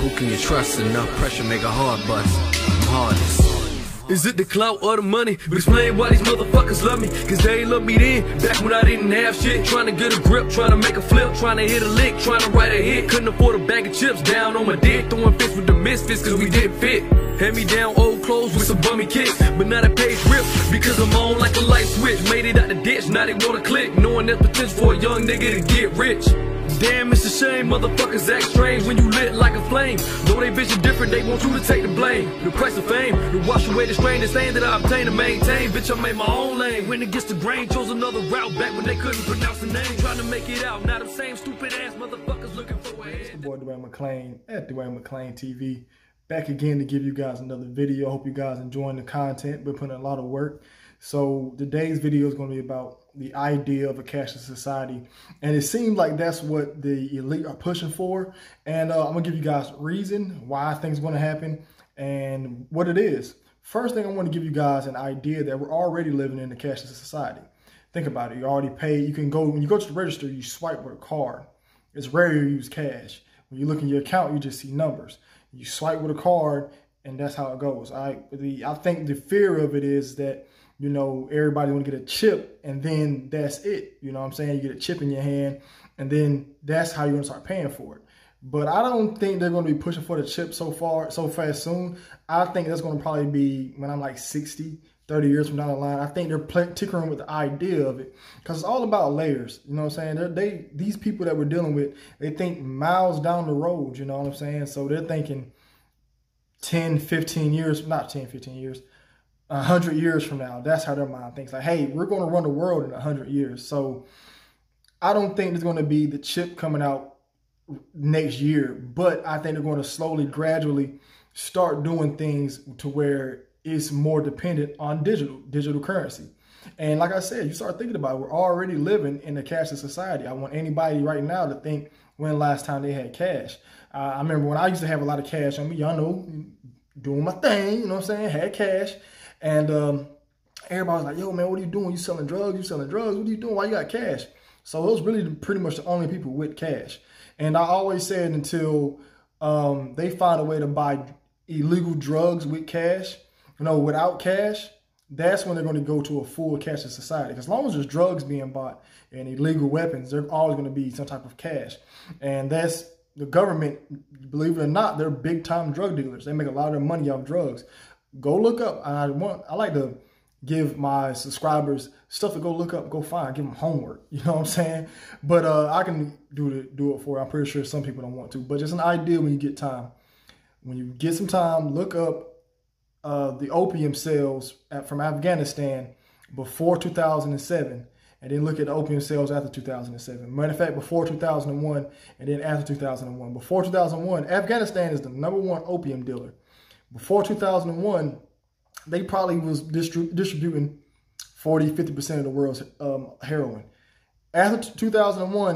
Who can you trust? Enough pressure make a hard bust. I'm hardest. Is it the clout or the money? But explain why these motherfuckers love me. Cause they ain't love me then, back when I didn't have shit. Trying to get a grip, trying to make a flip, trying to hit a lick, trying to write a hit. Couldn't afford a bag of chips, down on my dick. Throwing fists with the misfits cause we didn't fit. Hand me down old clothes with some bummy kicks. But now the page ripped because I'm on like a light switch. Made it out the ditch, now they wanna click. Knowing there's potential for a young nigga to get rich. Damn, it's a shame, motherfuckers act strange when you lit like a flame. Though they vision different, they want you to take the blame. The price of fame, to wash away the strain, the same that I obtain to maintain. Bitch, I made my own lane. When it gets the grain, chose another route back when they couldn't pronounce the name. Trying to make it out, now the same stupid ass motherfuckers looking for a head. It's the boy duanemclean at duanemcleantv. Back again to give you guys another video. Hope you guys enjoying the content. We're putting a lot of work. So today's video is going to be about the idea of a cashless society. And it seems like that's what the elite are pushing for. And I'm going to give you guys reason why things are going to happen and what it is. First thing, I want to give you guys an idea that we're already living in a cashless society. Think about it. You already pay. You can go, when you go to the register, you swipe with a card. It's rare you use cash. When you look in your account, you just see numbers. You swipe with a card, and that's how it goes. I think the fear of it is that, you know, everybody want to get a chip, and then that's it. You know what I'm saying? You get a chip in your hand, and then that's how you're going to start paying for it. But I don't think they're going to be pushing for the chip so fast soon. I think that's going to probably be when I'm like 60, 30 years from down the line. I think they're tinkering with the idea of it because it's all about layers. You know what I'm saying? These people that we're dealing with, they think miles down the road. You know what I'm saying? So they're thinking 10, 15 years, not 10, 15 years, 100 years from now. That's how their mind thinks. Like, hey, we're going to run the world in 100 years. So I don't think there's going to be the chip coming out next year, but I think they're going to slowly, gradually start doing things to where it's more dependent on digital currency. And like I said, you start thinking about it, we're already living in a cashless society. I want anybody right now to think when the last time they had cash. I remember when I used to have a lot of cash on me, y'all know, doing my thing, you know what I'm saying, had cash. And everybody was like, yo, man, what are you doing? You selling drugs? You selling drugs? What are you doing? Why you got cash? So those really pretty much the only people with cash. And I always said until they find a way to buy illegal drugs with cash, you know, without cash, that's when they're going to go to a full cashless society. Because as long as there's drugs being bought and illegal weapons, there's always going to be some type of cash. And that's the government, believe it or not, they're big time drug dealers. They make a lot of their money off drugs. Go look up. I like to give my subscribers stuff to go look up, go find, give them homework. You know what I'm saying? But I can do it for you. I'm pretty sure some people don't want to. But just an idea when you get time. When you get some time, look up the opium sales from Afghanistan before 2007, and then look at the opium sales after 2007. Matter of fact, before 2001 and then after 2001. Before 2001, Afghanistan is the #1 opium dealer. Before 2001, they probably was distributing 40, 50% of the world's heroin. After 2001,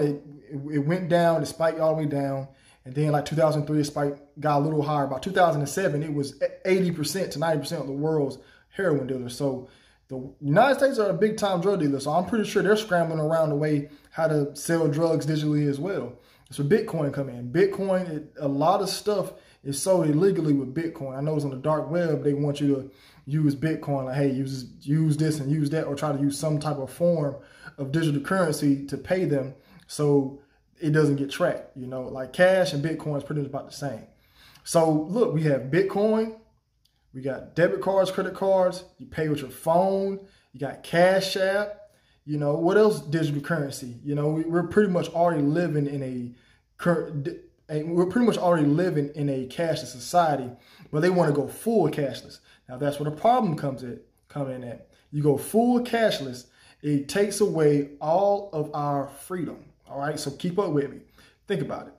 it went down, it spiked all the way down. And then like 2003, it spiked, got a little higher. About 2007, it was 80% to 90% of the world's heroin dealers. So the United States are a big time drug dealer. So I'm pretty sure they're scrambling around the way how to sell drugs digitally as well. So Bitcoin come in. Bitcoin, a lot of stuff is sold illegally with Bitcoin. I noticed on the dark web, they want you to use Bitcoin. Like, hey, use this and use that, or try to use some type of form of digital currency to pay them. So it doesn't get tracked, you know, like cash and Bitcoin is pretty much about the same. So look, we have Bitcoin, we got debit cards, credit cards, you pay with your phone, you got Cashapp, you know, what else digital currency? You know, we're pretty much already living in a cashless society, but they want to go full cashless. Now that's where the problem comes in at. You go full cashless, it takes away all of our freedom. All right, so keep up with me. Think about it.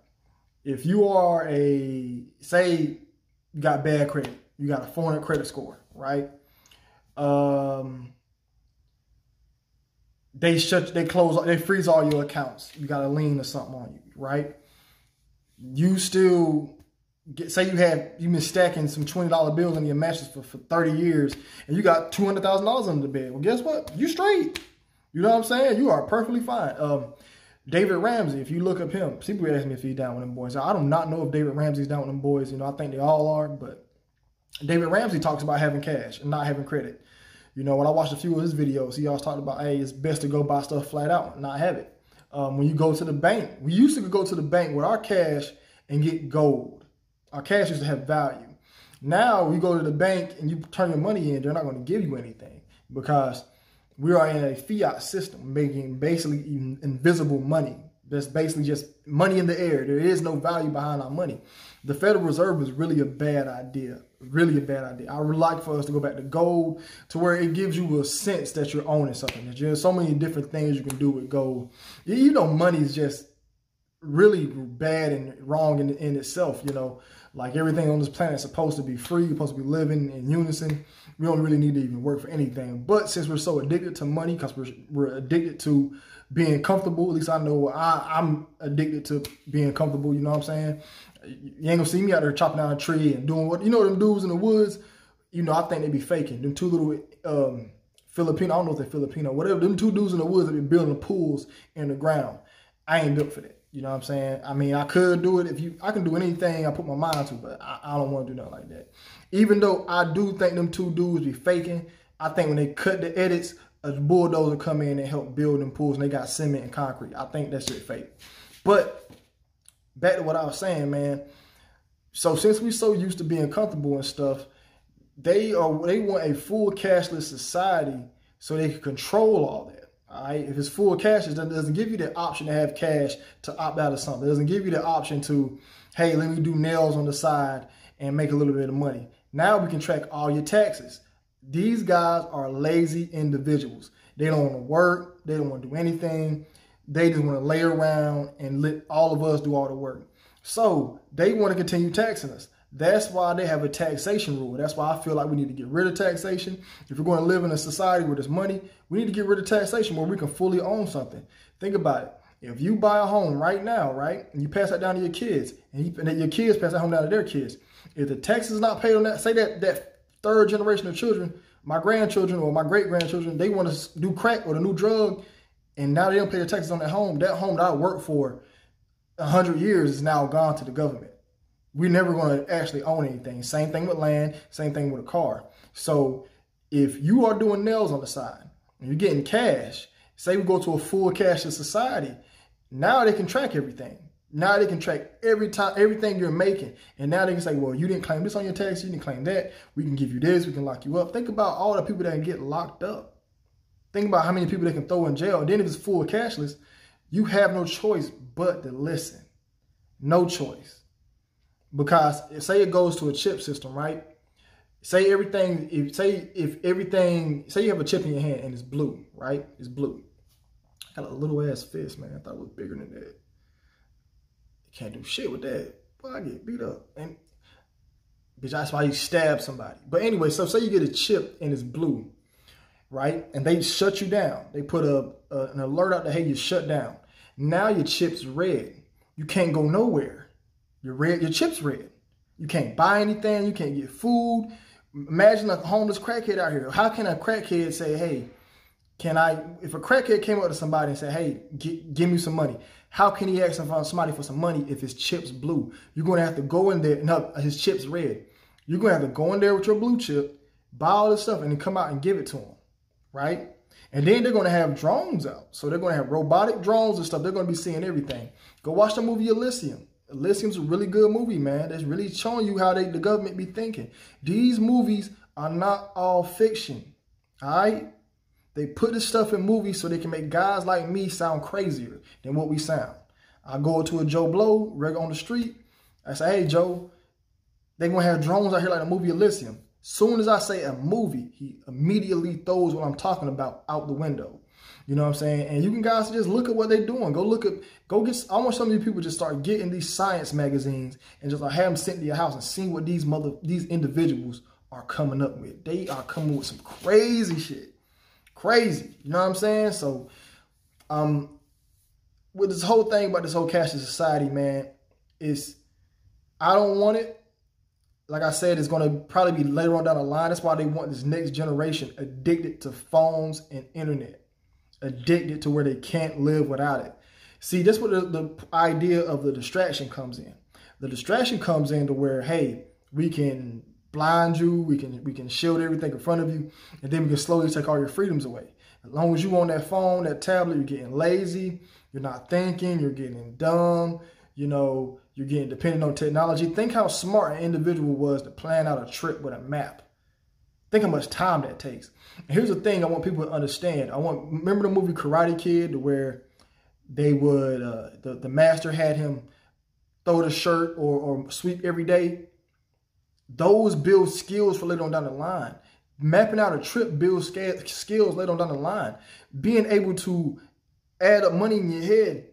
If you are say you got bad credit, you got a 400 credit score, right? They freeze all your accounts. You got a lien or something on you, right? You still say you've been stacking some $20 bills in your mattress for 30 years, and you got $200,000 under the bed. Well, guess what? You straight. You know what I'm saying? You are perfectly fine. David Ramsey, if you look up him, people ask me if he's down with them boys. I do not know if David Ramsey's down with them boys. You know, I think they all are, but David Ramsey talks about having cash and not having credit. You know, when I watched a few of his videos, he always talked about, hey, it's best to go buy stuff flat out and not have it. When you go to the bank, we used to go to the bank with our cash and get gold. Our cash used to have value. Now we go to the bank and you turn your money in, they're not going to give you anything because we are in a fiat system, making basically invisible money. That's basically just money in the air. There is no value behind our money. The Federal Reserve is really a bad idea. Really a bad idea. I would like for us to go back to gold, to where it gives you a sense that you're owning something. There's so many different things you can do with gold. You know, money is just really bad and wrong in itself. You know, like everything on this planet is supposed to be free, you're supposed to be living in unison. We don't really need to even work for anything. But since we're so addicted to money, because we're addicted to being comfortable, at least I know I'm addicted to being comfortable, you know what I'm saying? You ain't gonna see me out there chopping down a tree and doing what, you know, them dudes in the woods, you know, I think they be faking. Them two little Filipino, I don't know if they're Filipino, whatever, them two dudes in the woods that be building pools in the ground. I ain't built for that. You know what I'm saying? I mean, I could do it I can do anything I put my mind to, but I don't want to do nothing like that. Even though I do think them two dudes be faking, I think when they cut the edits, a bulldozer come in and help build them pools and they got cement and concrete. I think that shit fake. But back to what I was saying, man. So since we so used to being comfortable and stuff, they want a full cashless society so they can control all that. All right, if it's full cash, it doesn't give you the option to have cash to opt out of something. It doesn't give you the option to, hey, let me do nails on the side and make a little bit of money. Now we can track all your taxes. These guys are lazy individuals. They don't want to work. They don't want to do anything. They just want to lay around and let all of us do all the work. So they want to continue taxing us. That's why they have a taxation rule. That's why I feel like we need to get rid of taxation. If we're going to live in a society where there's money, we need to get rid of taxation where we can fully own something. Think about it. If you buy a home right now, right, and you pass that down to your kids, and your kids pass that home down to their kids, if the tax is not paid on that, say that third generation of children, my grandchildren or my great-grandchildren, they want to do crack or the new drug, and now they don't pay the taxes on that home that I worked for 100 years is now gone to the government. We're never going to actually own anything. Same thing with land, same thing with a car. So if you are doing nails on the side and you're getting cash, say we go to a full cashless society, now they can track everything. Now they can track everything you're making. And now they can say, well, you didn't claim this on your tax, you didn't claim that. We can give you this, we can lock you up. Think about all the people that can get locked up. Think about how many people they can throw in jail. And then if it's full cashless, you have no choice but to listen. No choice. Because say it goes to a chip system, right? Say you have a chip in your hand and it's blue, right? It's blue. Got a little ass fist, man. I thought it was bigger than that. You can't do shit with that. Well, I get beat up. And bitch, that's why you stab somebody. But anyway, so say you get a chip and it's blue, right? And they shut you down. They put an alert out that, hey, you're shut down. Now your chip's red. You can't go nowhere. Your chip's red. You can't buy anything. You can't get food. Imagine a homeless crackhead out here. How can a crackhead say, hey, if a crackhead came up to somebody and said, hey, give me some money. How can he ask somebody for some money if his chip's blue? You're going to have to go in there. No, his chip's red. You're going to have to go in there with your blue chip, buy all this stuff, and then come out and give it to him, right? And then they're going to have drones out. So they're going to have robotic drones and stuff. They're going to be seeing everything. Go watch the movie Elysium. Elysium's a really good movie, man. That's really showing you how the government be thinking. These movies are not all fiction, all right? They put this stuff in movies so they can make guys like me sound crazier than what we sound. I go to a Joe Blow, regular on the street. I say, hey, Joe, they're going to have drones out here like the movie Elysium. Soon as I say a movie, he immediately throws what I'm talking about out the window. You know what I'm saying? And you can guys just look at what they're doing. I want some of you people to just start getting these science magazines and just have them sent to your house and see what these individuals are coming up with. They are coming with some crazy shit. Crazy. You know what I'm saying? So, with this whole thing about this whole cashless society, man, I don't want it. Like I said, it's going to probably be later on down the line. That's why they want this next generation addicted to phones and internet. Addicted to where they can't live without it. See, that's what the idea of the distraction comes in. The distraction comes in to where, hey, we can blind you, we can shield everything in front of you, and then we can slowly take all your freedoms away. As long as you on that phone, that tablet, you're getting lazy, you're not thinking, you're getting dumb, you know, you're getting dependent on technology. Think how smart an individual was to plan out a trip with a map. Think how much time that takes. And here's the thing I want people to understand. Remember the movie Karate Kid, where they would, the master had him throw the shirt or sweep every day? Those build skills for later on down the line. Mapping out a trip builds skills later on down the line. Being able to add up money in your head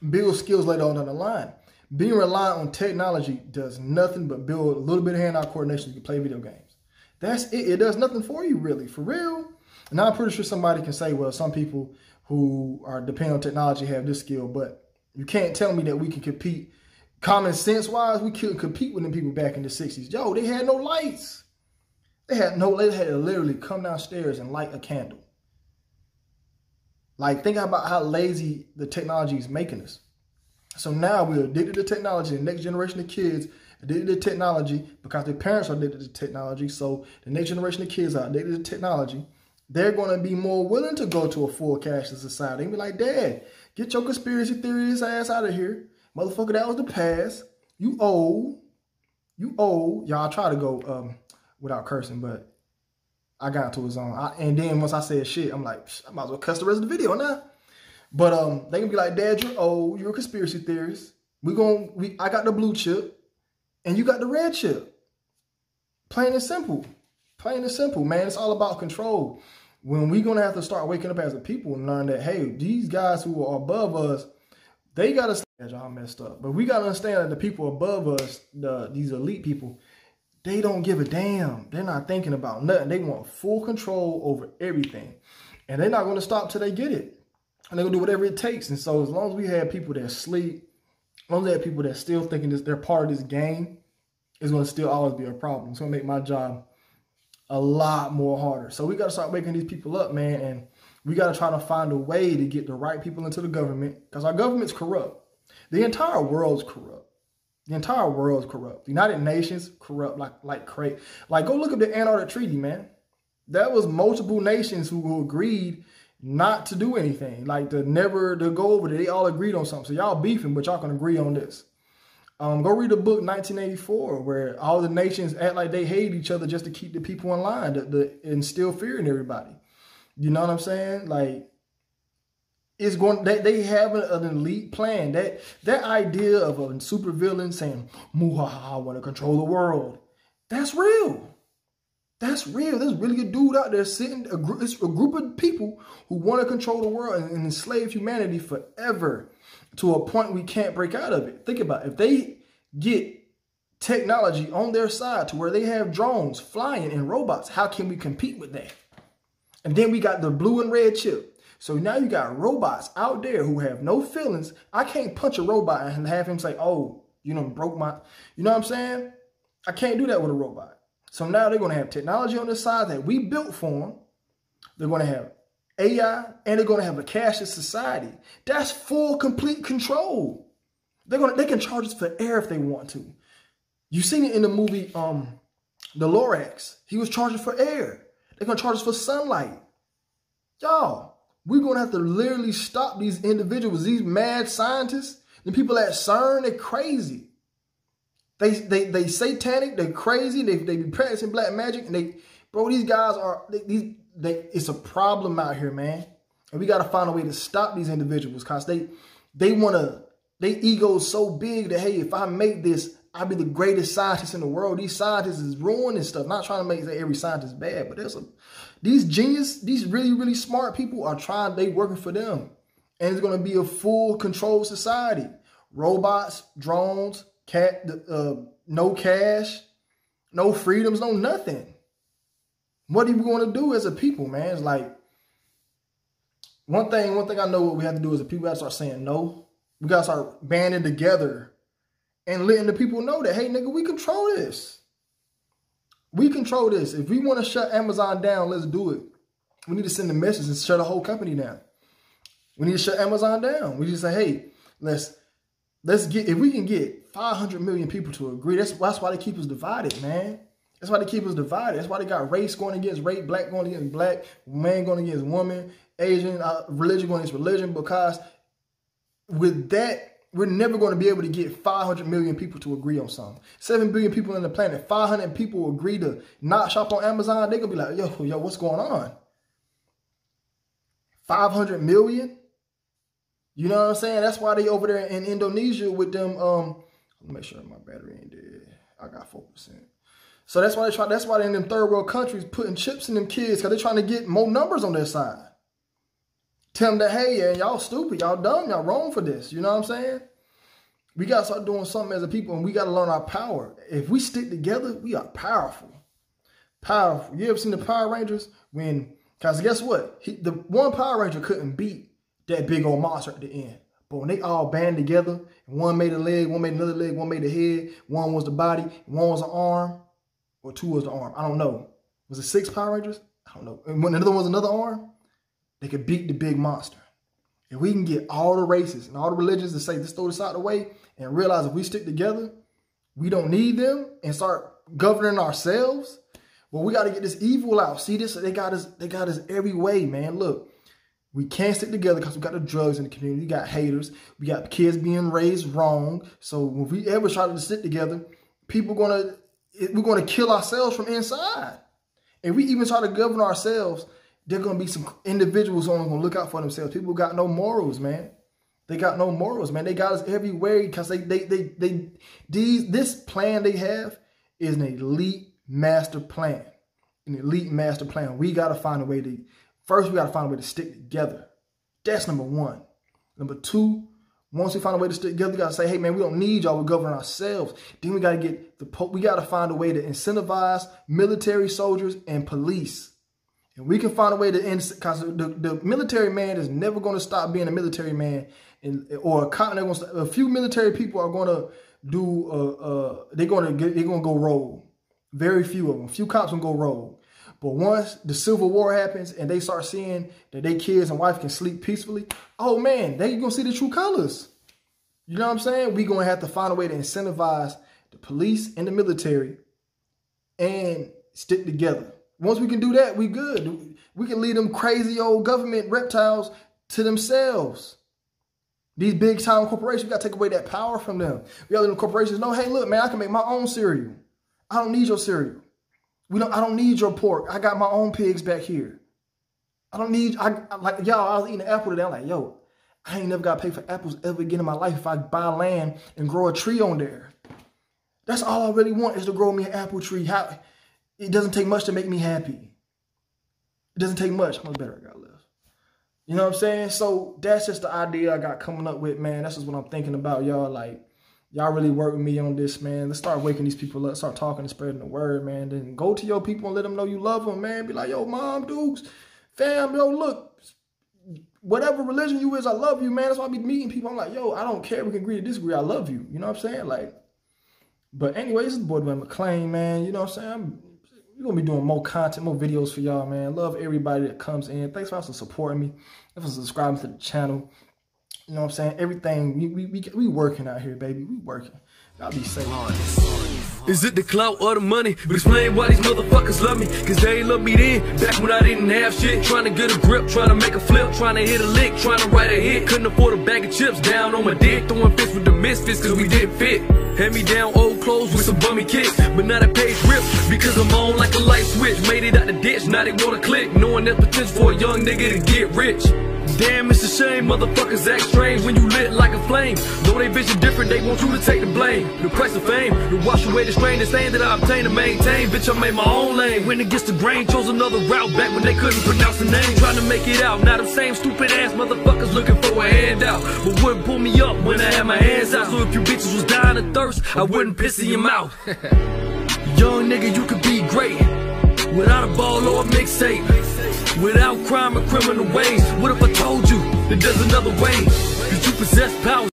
builds skills later on down the line. Being reliant on technology does nothing but build a little bit of hand-eye coordination so you can play video games. That's it. It does nothing for you, really, for real. And I'm pretty sure somebody can say, well, some people who are dependent on technology have this skill, but you can't tell me that we can compete. Common sense-wise, we couldn't compete with them people back in the 60s. Yo, they had no lights. They had to literally come downstairs and light a candle. Like, think about how lazy the technology is making us. So now we're addicted to technology. The next generation of kids addicted to technology because their parents are addicted to technology. So the next generation of kids are addicted to technology. They're going to be more willing to go to a full cashless society. They'll be like, Dad, get your conspiracy theorist ass out of here. Motherfucker, that was the past. You old. You old. Y'all try to go without cursing, but I got into a zone. And then once I said shit, I'm like, I might as well cuss the rest of the video now. But they gonna be like, Dad, you're old. You're a conspiracy theorist. I got the blue chip, and you got the red chip. Plain and simple. Plain and simple, man. It's all about control. When we gonna have to start waking up as a people and learn that, hey, these guys who are above us, they gotta. Y'all messed up, but we gotta understand that the people above us, these elite people, they don't give a damn. They're not thinking about nothing. They want full control over everything, and they're not gonna stop till they get it. And they're going to do whatever it takes. And so as long as we have people that sleep, as long as we have people that still thinking they're part of this game, it's going to still always be a problem. It's going to make my job a lot more harder. So we got to start waking these people up, man. And we got to try to find a way to get the right people into the government, because our government's corrupt. The entire world's corrupt. The entire world's corrupt. The United Nations corrupt like crazy. Like, go look at the Antarctic Treaty, man. That was multiple nations who agreed not to do anything, like to go over there. They all agreed on something. So y'all beefing, but y'all can agree on this. Go read the book 1984, where all the nations act like they hate each other just to keep the people in line, to instill fear in everybody. You know what I'm saying? Like, it's going. They have an elite plan. That idea of a supervillain saying, "Muhaha, I want to control the world." That's real. That's real. There's really a dude out there sitting, it's a group of people who want to control the world and enslave humanity forever to a point we can't break out of it. Think about it. If they get technology on their side to where they have drones flying and robots, how can we compete with that? And then we got the blue and red chip. So now you got robots out there who have no feelings. I can't punch a robot and have him say, oh, you know, broke my, you know what I'm saying? I can't do that with a robot. So now they're going to have technology on the side that we built for them. They're going to have AI, and they're going to have a cashless society. That's full, complete control. They can charge us for air if they want to. You seen it in the movie, The Lorax. He was charging for air. They're going to charge us for sunlight. Y'all, we're going to have to literally stop these individuals, these mad scientists, the people at CERN. They're crazy. They satanic, they crazy, they be practicing black magic, and these guys are, it's a problem out here, man. And we got to find a way to stop these individuals, because they ego's so big that, hey, if I make this, I'll be the greatest scientist in the world. These scientists is ruining stuff. Not trying to make every scientist bad, but these genius, these really, really smart people are trying, they working for them. And it's going to be a full control society. Robots, drones, no cash, no freedoms, no nothing. What are we going to do as a people, man? It's like, one thing I know what we have to do as a people, we got to start saying no. We got to start banding together and letting the people know that, hey, nigga, we control this. We control this. If we want to shut Amazon down, let's do it. We need to send a message and shut the whole company down. We need to shut Amazon down. We just say, hey, let's get, if we can get 500 million people to agree, that's why they keep us divided, man. That's why they keep us divided. That's why they got race going against race, black going against black, man going against woman, Asian, religion going against religion, because with that, we're never going to be able to get 500 million people to agree on something. 7 billion people on the planet, 500 people agree to not shop on Amazon. They're going to be like, yo, what's going on? 500 million? You know what I'm saying? That's why they over there in Indonesia with them. Let me make sure my battery ain't dead. I got 4%. So that's why they're in them third world countries putting chips in them kids, because they're trying to get more numbers on their side. Tell them that, hey, yeah, y'all stupid, y'all dumb, y'all wrong for this. You know what I'm saying? We got to start doing something as a people, and we got to learn our power. If we stick together, we are powerful. Powerful. You ever seen the Power Rangers? Because guess what? The one Power Ranger couldn't beat that big old monster at the end. But when they all band together, and one made a leg, one made another leg, one made the head, one was the body, one was the arm, or 2 was the arm. I don't know. Was it 6 Power Rangers? I don't know. And when another one was another arm, they could beat the big monster. If we can get all the races and all the religions to say, let's throw this out of the way, and realize if we stick together, we don't need them, and start governing ourselves, well, we got to get this evil out. See this? They got us every way, man. Look, we can't stick together because we got the drugs in the community. We got haters. We got kids being raised wrong. So when we ever try to stick together, we're going to kill ourselves from inside. If we even try to govern ourselves, there are going to be some individuals who are going to look out for themselves. People got no morals, man. They got no morals, man. They got us every way because this plan they have is an elite master plan. An elite master plan. We got to find a way to, first we got to find a way to stick together. That's number 1. Number 2, once we find a way to stick together, we got to say, hey, man, we don't need y'all. We govern ourselves. Then we got to get we got to find a way to incentivize military, soldiers, and police. And we can find a way to end, because the military man is never going to stop being a military man, or a cop. A few military people are going to do. They're going to go rogue. Very few of them. A few cops will go rogue. But once the Civil War happens and they start seeing that their kids and wife can sleep peacefully, oh man, they gonna see the true colors. You know what I'm saying? We gonna have to find a way to incentivize the police and the military and stick together. Once we can do that, we good. We can lead them crazy old government reptiles to themselves. These big time corporations, we got to take away that power from them. We got to let them corporations know, hey, look, man, I can make my own cereal. I don't need your cereal. I don't need your pork. I got my own pigs back here. I don't need, like, y'all, I was eating an apple today. I'm like, yo, I ain't never got to pay for apples ever again in my life if I buy land and grow a tree on there. That's all I really want, is to grow me an apple tree. It doesn't take much to make me happy. It doesn't take much. How much better I got left? You know what I'm saying? So that's just the idea I got coming up with, man. That's just what I'm thinking about, y'all. Like, y'all really work with me on this, man. Let's start waking these people up, start talking and spreading the word, man. Then go to your people and let them know you love them, man. Be like, yo, mom, dudes, fam, yo, look, whatever religion you is, I love you, man. That's why I be meeting people. I'm like, yo, I don't care. We can agree to disagree. I love you. You know what I'm saying? Like, but anyway, this is the boy Dwayne McClain, man. You know what I'm saying? We're going to be doing more content, more videos for y'all, man. Love everybody that comes in. Thanks for also supporting me. Thanks for subscribing to the channel. You know what I'm saying? Everything, we working out here, baby. We working. Y'all be safe. Is it the clout or the money? But explain why these motherfuckers love me. Cause they ain't love me then, back when I didn't have shit. Trying to get a grip, trying to make a flip, trying to hit a lick, trying to write a hit. Couldn't afford a bag of chips, down on my dick. Throwing fists with the misfits cause we didn't fit. Hand me down old clothes with some bummy kicks. But now that page ripped because I'm on like a light switch. Made it out the ditch, now they wanna click. Knowing there's potential for a young nigga to get rich. Damn, it's a shame, motherfuckers act strange when you lit like a flame. Though they vision different, they want you to take the blame. The price of fame, to wash away the strain, the stain that I obtained to maintain. Bitch, I made my own lane. Went against the grain, chose another route back when they couldn't pronounce the name. Trying to make it out, now them same stupid ass motherfuckers looking for a handout, but wouldn't pull me up when I had my hands out. So if you bitches was dying of thirst, I wouldn't piss in your mouth. Young nigga, you could be great without a ball or a mixtape, without crime or criminal ways. What if I told you that there's another way? Cause you possess power,